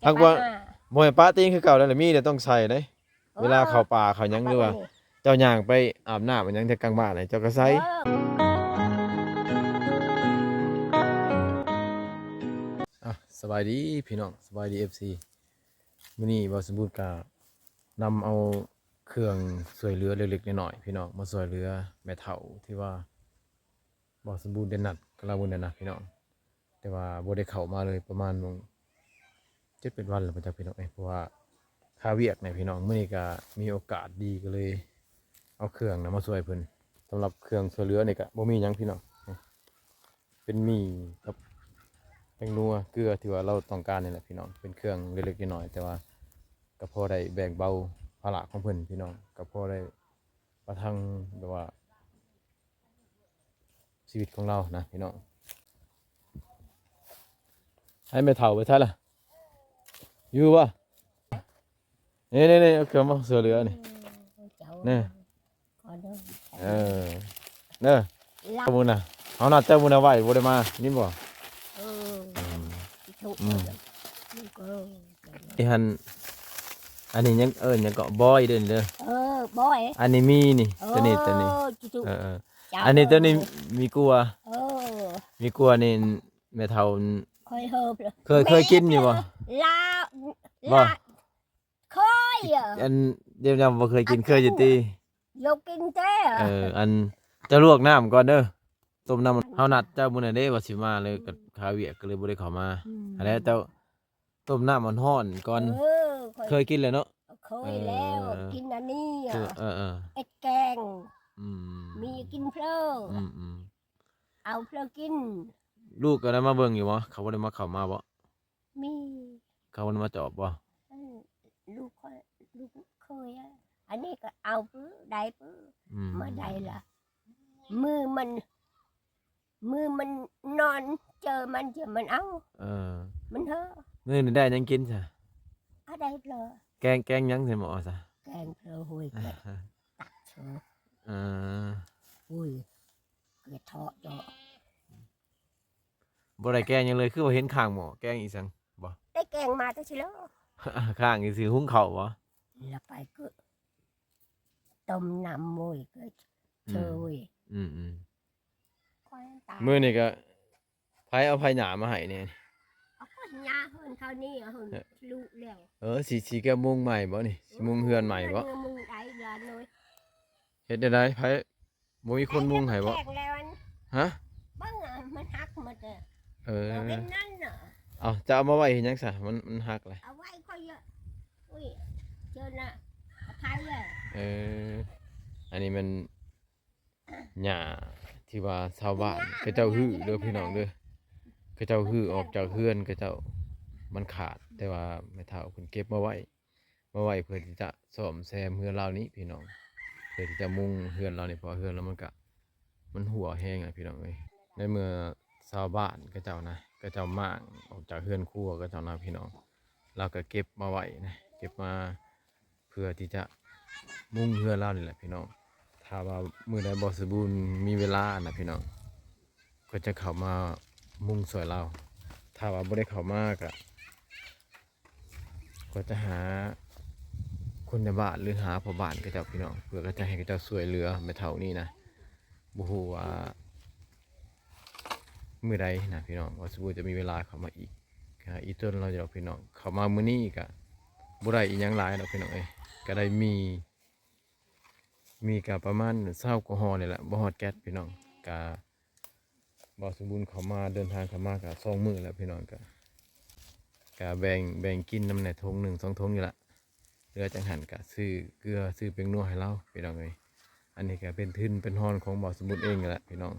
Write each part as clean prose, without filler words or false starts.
หักว่าบ่ให้ปะตีนคือเก่าแล้วแหละมีแต่ต้องใส่เด้เวลาเข้าป่าเข้าหยังหรือว่าเจ้าย่างไปอาบน้ำมันหยังแต่กลางบ้านน่ะเจ้าก็ใส่สบายดีพี่น้องสบายดี FC มื้อนี้บ่สมบูรณ์ก็นำเอาเครื่องช่วยเหลือเล็กๆน้อยๆพี่น้องมาช่วยเหลือแม่เฒ่าที่ว่าบ่สมบูรณ์เด่นนัดกะลาบุญนั่นนะพี่น้องแต่ว่าบ่ได้เข้ามาเลยประมาณ7-8 วันแล้วบ่จักพี่น้องเพราะว่าค่าเวียกเนี่ยพี่น้องมื้อนี้ก็มีโอกาสดีก็เลยเอาเครื่องนะมาช่วยเพิ่นสำหรับเครื่องช่วยเหลือนี่ก็บ่มีหยังพี่น้องเป็นหมี่กับแป้งนัวเกลือที่ว่าเราต้องการนี่แหละพี่น้องเป็นเครื่องเล็กๆน้อยๆแต่ว่าก็พอได้แบ่งเบาภาระของเพิ่นพี่น้องก็พอได้ประทังแบบว่าชีวิตของเรานะพี่น้องให้แม่เฒ่าไปซะล่ะอยู่บ่นี่ๆๆเอาเครื่องมาช่วยเหลือนี่นี่เออเด้อขอบคุณนะเอานัดเจ้าบุญเอาไว้บ่ได้มานี่บ่ที่หันอันนี้ยังหยังก็บอยเด้อเด้อบอยอันนี้มีนี่ตัวนี้อันนี้ตัวนี้มีกลัวมีกลัวนี่แม่เฒ่าเคยกินอยู่บ่ลาบ่เคยอันเดี๋ยวบ่เคยกินเคยอยู่ติ ลูกกินเจ้อันจะลวกน้ำก่อนเด้อต้มน้ำเฮานัดเจ้ามื้อนั้นเด้ว่าสิมาเลยกับคาเวียก็เลยบ่ได้เข้ามาอันนี้เจ้าต้มน้ำมันร้อนก่อนเคยกินเลยเนาะเคยแล้วกินอันนี้เอ็ดแกงมีกินเพลเอาเพลกินลูกก็ได้มาเบิ่งอยู่บ่เขาบ่ได้มาเข้ามาบ่มีเขาบ่ได้มาจอบบ่ลูกเคยอันนี้ก็เอาปื้อได้ปื้อมาได้ละมือมันนอนเจอมันเอามันเถอะมื้อนี้ได้ยังกินซะได้เพลแกงยังใส่หม้อซะแกงเพลหุยตักเชอหุยเกลือเทาะเจาะบ่ได้แกงยังเลยคือบ่เห็นข้างหม้อแกงอีสังบ่ได้แกงมาแต่สิแล้วข้างอีสิหุงข้าวบ่แล้วไปก็ต้มน้ำมวยก็เชยมื้อนี้ก็ไผเอาไผหญ้ามาให้นี่เอาคนยาเฮินเท่านี้เฮินลูกแล้วสิแก้มุงใหม่บ่นี่สิมุงเฮือนใหม่บ่มุงได้ละเลย เฮ็ดได้ไผบ่มีคนมุงให้บ่ฮะบ้างมันหักหมดเลยเป็นนั่นน่ะเอาจะเอามาไว้เฮ็ดหยังซะมันหักเลยเอาไว้ค่อยเยอะอุ้ยเจอน่ะพายเลยอันนี้มันหญ้าที่ว่าชาวบ้านเขาเจ้าฮื้อเด้อพี่น้องเด้อเขาเจ้าฮื้อออกจากเฮือนเขาเจ้ามันขาดแต่ว่าแม่เฒ่าเพิ่นเก็บมาไว้เพื่อที่จะซ่อมแซมเฮือนเรานี้พี่น้องเพื่อที่จะมุงเฮือนเรานี่เพราะเฮือนเรามันหัวแห้งพี่น้องเอ้ยในเมื่อชาวบ้านเขาเจ้านะเขาเจ้าม่างออกจากเฮือนครัวเขาเจ้านะพี่น้องเราก็เก็บมาไว้นะเก็บมาเพื่อที่จะมุงเฮือนเรานี่แหละพี่น้องถ้าว่ามื้อใดบ่สมบูรณ์มีเวลานะพี่น้องก็จะเข้ามามุงสวยเราถ้าว่าบ่ได้เข้ามาก็จะหาคนในบ้านหรือหาพ่อบ้านเขาเจ้าพี่น้องเพื่อก็จะให้เขาเจ้าช่วยเหลือแม่เฒ่านี่นะบ่ฮู้ว่ามื้อใดนะพี่น้องว่าสมมุติจะมีเวลาเข้ามาอีกอีต้นเราจะเอาพี่น้องเข้ามามื้อนี้ก็บ่ได้อีหยังหลายดอกพี่น้องก็ได้มีก็ประมาณ20กว่าห่อนี่แหละบ่ฮอดแก๊สพี่น้องก็บ่สมบูรณ์เข้ามาเดินทางเข้ามาก็2มื้อแล้วพี่น้องก็แบ่งกินนำในถุง1 2ถุงนี่ล่ะเหลือจังหันก็ซื้อเกลือซื้อแป้งนัวให้เราพี่น้องอันนี้ก็เป็นทุนเป็นฮ้อนของบ่สมบูรณ์เองแหละพี่น้อง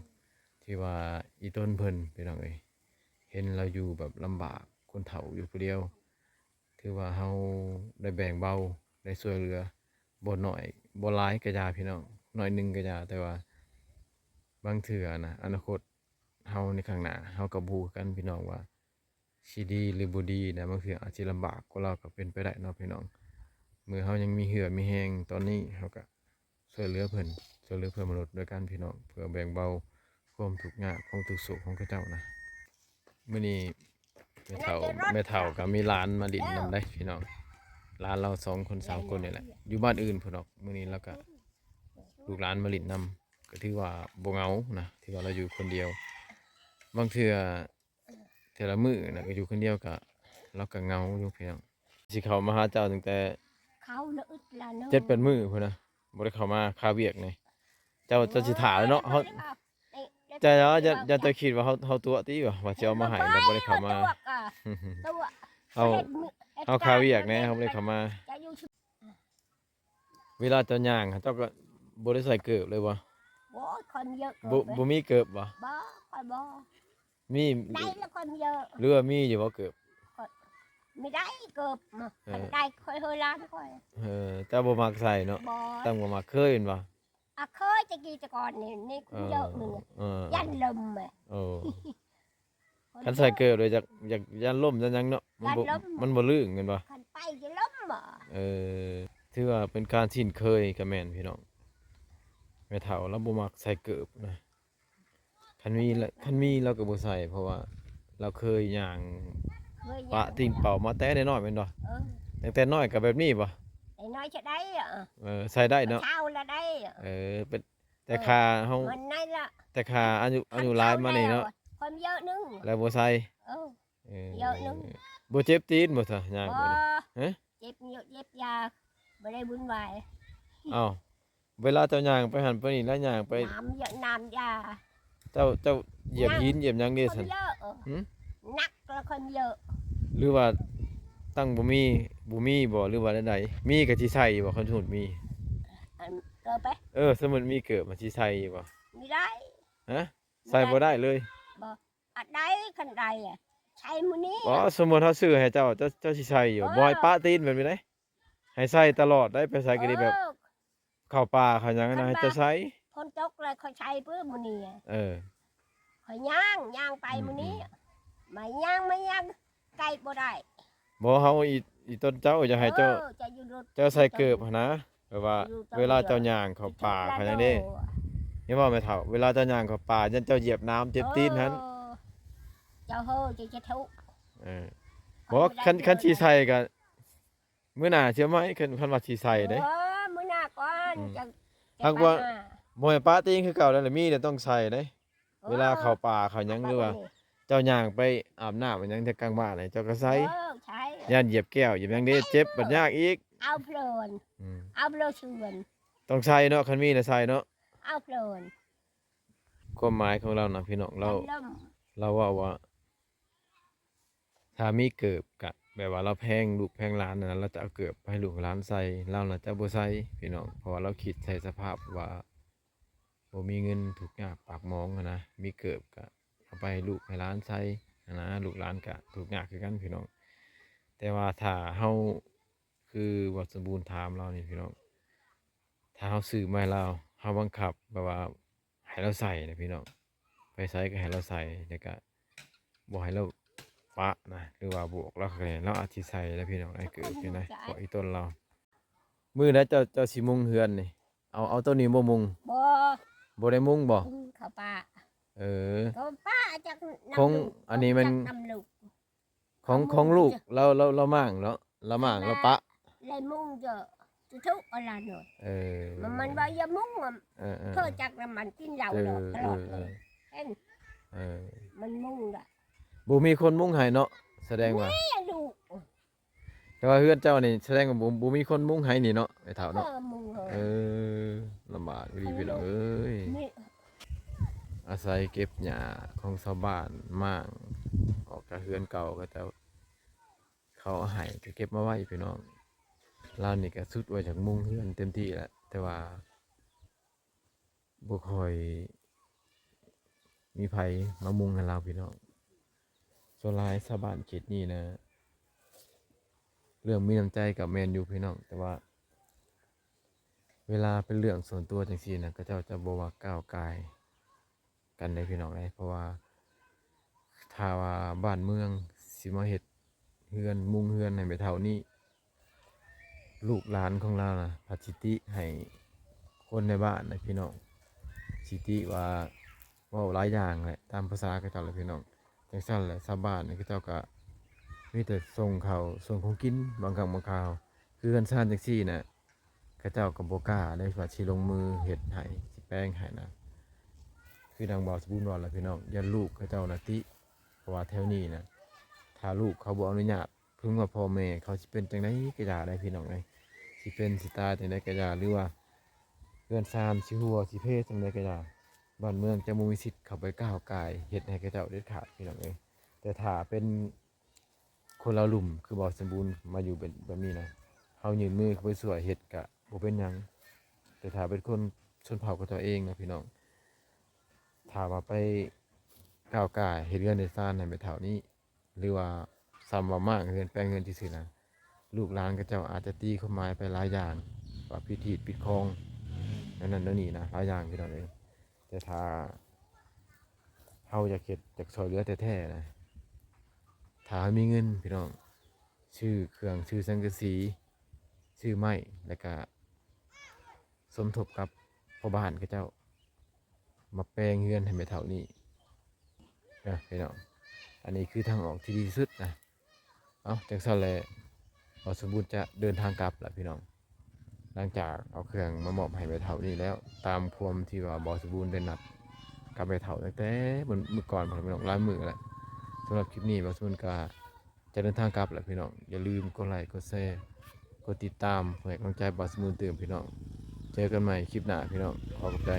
ที่ว่าอีต้นเพิ่นพี่น้องเห็นเราอยู่แบบลำบากคนเฒ่าอยู่ผู้เดียวถือว่าเฮาได้แบ่งเบาได้ช่วยเหลือบ่น้อยบ่หลายก็ยาพี่น้องน้อยนึงก็ยาแต่ว่าบางเทื่อนะอนาคตเฮาในข้างหน้าเฮาก็บ่ฮู้กันพี่น้องว่าสิดีหรือบ่ดีนะบางเทื่ออาจสิลำบากกว่าเราก็เป็นไปได้เนาะพี่น้องเมื่อเฮายังมีเหือมีแรงตอนนี้เฮาก็ช่วยเหลือเพื่อนมนุษย์ด้วยกันพี่น้องเพื่อแบ่งเบาความทุกข์ยากความทุกข์โศกของเขาเจ้านะมื้อนี้ แม่เฒ่าก็มีหลานมาดินนำได้พี่น้องหลานเรา2คน3คนนี่แหละอยู่บ้านอื่นพุ่นดอกมื้อนี้เราก็ลูกหลานมาดินนำก็ถือว่าบ่เหงานะถือว่าเราอยู่คนเดียวบางเทื่อแต่ละมื้อน่ะก็อยู่คนเดียวก็เราก็เหงาอยู่พี่น้องสิเข้ามาหาเจ้าตั้งแต่ เขาละอึดละเนาะ 7-8มื้อพุ่นน่ะบ่ได้เข้ามาคาเวียกนี่เจ้าสิท่าแล้วเนาะเฮาแต่เนาะอย่าจะคิดว่าเฮาตัวติว่าสิเอามาให้แล้วบ่ได้เข้ามา ตัว เฮาคาเวียกแหน่เฮาบ่ได้เข้ามา จะอยู่ชุด เวลาเจ้าย่างเจ้าก็บ่ได้ใส่เกิบเลยบ่ โอ้ยคนเยอะ บ่มีเกิบบ่ บ่ค่อยบ่ มี ได้แล้วคนเยอะ หรือว่ามีอยู่บ่เกิบ ไม่ได้เกือบมาคนได้ค่อยเฮยล้านค่อย เจ้าบ่มักใส่เนาะ บ่ ตั้งบ่มักเคยเห็นบ่ อ่ะเคยจะกี่แต่ก่อนนี่คนเยอะหนึ่ง เออ ยันลมอ่ะ โอ้คันใส่เกิบเลยอยากยันล่มยันหยังเนาะมันบ่ลื่นกันบ่ คันไปจะล้มอ่ะ ถือว่าเป็นการชินเคยกับแม่นพี่น้องแม่เฒ่าเราบ่มักใส่เกิบนะคันมีเราก็บ่ใส่เพราะว่าเราเคยย่างปะติ่งเป่ามาแต่น้อยๆแม่นบ่ตั้งแต่น้อยก็แบบนี้บ่ ไอ้น้อยจะได้อ่ะ ใส่ได้เนาะ เช้าละได้อ่ะ เป็นแต่ค่าเฮา มันนั่นละ แต่ค่าอายุหลายมานี่เนาะ คนเยอะนึง แล้วบ่ใส่ เยอะนึง บ่เจ็บตีนบ่ซะย่าง บ่ บ่นี่ เจ็บเยอะเจ็บยาไม่ได้บุญวาย อ้าวเวลาเจ้าย่างไปหันไปนี่แล้วย่างไป น้ำเยอะน้ำยา เจ้าเหยียบหินเหยียบหยังนี่ ค ซั่ น น เยอะนักแล้วคนเยอะ หรือว่าตั้งบ่มีบ่หรือว่าใดๆมีก็สิใส่บ่คันสมมุติมี เกิดไป สมมุติมีเกิดมาสิใส่บ่ ไม่ได้ ฮะใส่บ่ได้เลย อัดได้ขันใดอ่ะใช้มือนี้ อ๋อสมมุติเฮาซื้อให้เจ้าสิใส่อยู่บ่ให้ปะตีนแบบนี้ได้ให้ใส่ตลอดได้ไปใส่ก็ได้แบบเข้าป่าเข้าหยังนะให้เจ้าใส่ คนตกเลยเขาใช้เพื่อมือนี้ อ เขาย่างไปมือนี้ไม่ย่างไกลบ่ได้ บ่เฮาอีต้นเจ้าอยากให้เจ้า จะอยู่รถ เจ้าใส่เกิบหั้นนะแบบว่าเวลาเจ้าย่างเข้าป่าเขาหยังนี้เห็นบ่แม่เฒ่าเวลาเจ้าย่างเข้าป่ายันเจ้าเหยียบน้ำเจ็บตีนหัน เจ้าเฮ้จะทุก บ่คันสิใส่ก็มื้อหน้าเชื่อไหมคันว่าสิใส่เด้ มื้อหน้าก่อน หากว่า บ่ให้ปะตีนคือเก่าแล้วแหละมีแต่ต้องใส่เด้เวลาเข้าป่าเข้าหยังหรือว่าเจ้าย่างไปอาบน้ำาหยังแต่กลางบ้านนี่เจ้าก็ใส่ ใช่ ย่านเหยียบแก้วเหยียบหยังเด้เจ็บบัดยากอีก เอาเพลินเอาเพลินชวน ต้องใส่เนาะคันมีน่ะใส่เนาะ เอาเพลิน ความหมายของเรานะพี่น้องเราว่าถ้ามีเกิบกะแบบว่าเราแพงลูกแพงหลานนะเราจะเอาเกิบไปให้ลูกหลานใส่เราน่ะจะบ่ใส่พี่น้องเพราะว่าเราคิดใส่สภาพว่าบ่มีเงินถูกยากปากหมองอะนะมีเกิบกะเอาไปให้ลูกให้หลานใส่นะลูกหลานกะถูกยากคือกันพี่น้องแต่ว่าถ้าเฮาคือวัดสมบูรณ์ถามเรานี่พี่น้องถ้าเฮาซื้อมาให้เราเฮาบังคับแบบว่าให้เราใส่นะพี่น้องไปใส่ก็ให้เราใส่แล้วก็บ่ให้เราปะนะหรือว่าบวกเราก็ได้เราอาจสิใส่แล้วพี่น้องไอ้เกิดนี่นะเพราะอีต้นเรามื้อนั้นเจ้าสิมุงเฮือนนี่เอาต้นนี้บ่มุง บ่ได้มุงบ่ เขาป้า อ ป้าจาก ของอันนี้มัน นำลูก ของลูกเรามั่างเนาะเรามั่างเราปะ เลยมุ่งเจอทุกอะไรหน่อย เออ มันว่าอย่ามุ่งมัน เ เพื่อจากน้ำมันกินเหล้าตลอดเลยเอ็น เออ มันมุ่งละ บ่มีคนมุงให้เนาะแสดงว่า แม่ลูก แต่ว่าเฮือนเจ้านี่แสดงว่าบ่มีคนมุงให้นี่เนาะไอ้เฒ่าเนาะ มุ่งเหรอ ลำบากดีพี่น้องเอ้ย นี่ อาศัยเก็บหญ้าของชาวบ้านมั่างออกจากเฮือนเก่าก็จะเขาเอาให้ก็เก็บมาไว้พี่น้องเรานี่ก็สุดไว้จากมุงเฮือนเต็มที่แล้วแต่ว่าบ่ค่อยมีไผมามุงให้เราพี่น้องส่วนหลายชาวบ้านเขตนี้นะเรื่องมีน้ำใจกับแมนอยู่พี่น้องแต่ว่าเวลาเป็นเรื่องส่วนตัวจังซี่นะก็เจ้าจะบ่ว่าก้าวกายกันได้พี่น้องเลยเพราะว่าถ้าว่าบ้านเมืองสิมาเฮ็ดเฮือนมุงเฮือนให้ไปเท่านี้ลูกหลานของเรานะพัสิติให้คนในบ้านนะพี่น้องสิติว่าเว้าหลายอย่างแหละตามภาษาเขาเจ้าแหละพี่น้องจังซั่นแหละชาวบ้านนี่เขาเจ้าก็ มีแต่ส่งเขาวส่งของกินบางครั้งบางคราวคือเฮือนซ่านจังซี่น่ะเขาเจ้าก็บ่กล้าได้ว่าสิลงมือเฮ็ดให้สิแปลงให้นะคือทางบ่าวสมบูรณ์ว่าล่ะพี่น้องยันลูกเขาเจ้าน่ะติเพราะว่าแถวนี้น่ะถ้าลูกเขาบ่อนุญาตพึงว่าพ่อแม่เขาสิเป็นจังไดก็อย่าได้พี่น้องเอ้ยสิเป็นสิตายจังไดก็อย่าหรือว่าเฮือนซ่านสิหัวสิเพจังไดก็อย่าบ้านเมืองจะบ่มีสิทธิ์เข้าไปก้าวก่ายเฮ็ดให้เขาเจ้าเด็ดขาดพี่น้องเอ้ยแต่ถ้าเป็น คนเราหลุ่มคือบอสมบูรณ์มาอยู่เป็นแบบนี้นะเขายืนมือเขาไปสวยเห็ดกะบ่เป็นหยังแต่ถ้าเป็นคนชนเผ่ากับตัวเองนะพี่น้องถ้าว่าไปก้าวก่ายเห็ดเรือนในซ่านในไปแถวนี้หรือว่าซ้ำว่ามากเงินแปลงเงินที่สื่อนะลูกหลานก็เจ้าอาจจะตีเข้าไม้ไปหลายอย่างว่าพิธีปิดคลองนั่นนี่นะหลายอย่างพี่น้องเองแต่ถ้าเขาอยากเห็ดจากซอยเรือแท้ๆนะถ้าเขามีเงินพี่น้อง ชื่อเครื่องชื่อสังกะสีชื่อไม้แล้วก็สมทบกับพ่อบ้านก็เจ้ามาแปลงเฮือนให้แม่เฒ่านี้นะพี่น้องอันนี้คือทางออกที่ดีที่สุดนะเอาจังซั่นแหละพอสมบูรณ์จะเดินทางกลับแล้วพี่น้องหลังจากเอาเครื่องมามอบให้แม่เฒ่านี้แล้วตามความที่ว่าบอสมบูรณ์ได้นัดกับแม่เฒ่าตั้งแต่มื้อก่อนผมพี่น้องหลายมื้อแล้วสำหรับคลิปนี้บอสมบูรณ์ก็ จะเดินทางกลับแหละพี่น้องอย่าลืมกดไลค์กดแชร์กดติดตามเพื่อให้กำลังใจบอสมูนเติมพี่น้องเจอกันใหม่คลิปหน้าพี่น้องขอบคุณใจ